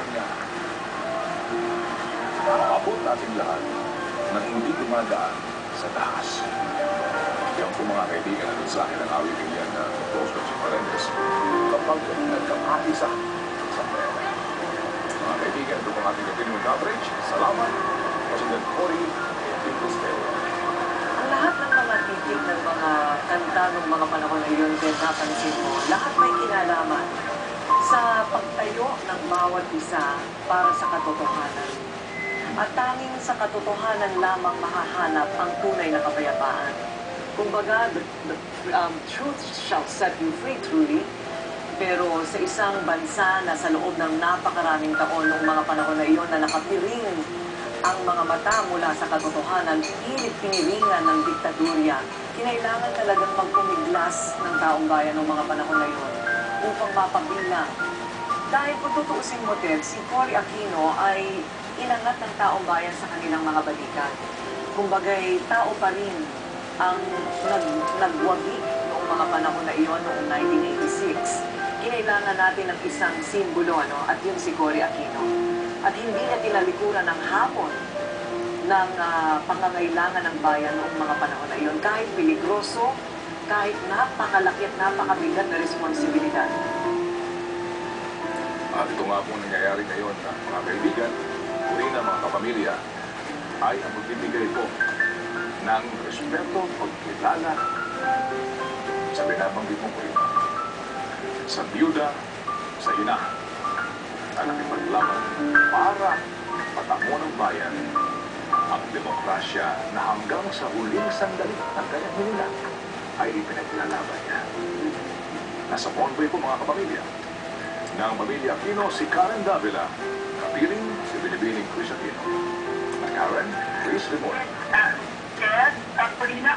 siyang maabot natin lahat na hindi dumadaan sa taas. Yan po mga kaibigan na sa akin ang awiting yan na Rosebud si Paredes kapag nagkakaisa sa pera. Mga kaibigan, ito po ating continuing coverage. Salamat, President Cory Picostero. Ang lahat ng mga titik ng mga kanta ng mga panahon na yun, Ben, napansin mo, lahat may kinalaman sa pagtayo ng bawat isa para sa katotohanan. At tanging sa katotohanan lamang mahahanap ang tunay na kapayapaan. Kumbaga, the truth shall set you free truly. Pero sa isang bansa na sa loob ng napakaraming taon noong mga panahon na iyon na nakapiring ang mga mata mula sa katotohanan, pilit piniringan ng diktadurya, kinailangan talagang magpumiglas ng taong bayan ng mga panahon na iyon upang mapabilang. Dahil kung tutuusin mo, Ted, si Cory Aquino ay inangat ng taong bayan sa kanilang mga balikan. Kumbaga'y tao pa rin ang nagwagi noong mga panahon na iyon noong 1986. Kinailangan natin ng isang simbolo, at yun si Cory Aquino. At hindi niya tinalikuran ng hapon ng pangangailangan ng bayan noong mga panahon na iyon. Kahit peligroso, kahit napakalaki at napakabigat na responsibilidad. At ito nga po nangyayari ngayon na mga kaibigan, uri na mga kapamilya, ay ang magbibigay po ng respeto, pagkilala sa binabanggit mong uri. Sa biyuda, sa ina, na nakipaglaban para patamo ng bayan ang demokrasya na hanggang sa huling sandali ng kanyang hinila ay ipinaglalaban niya. Nasa convoy po mga kapamilya ng pamilya Aquino si Karen Davila, kapiling si Binibining Chris Aquino. Na Karen, please, good morning. Yes, Polina.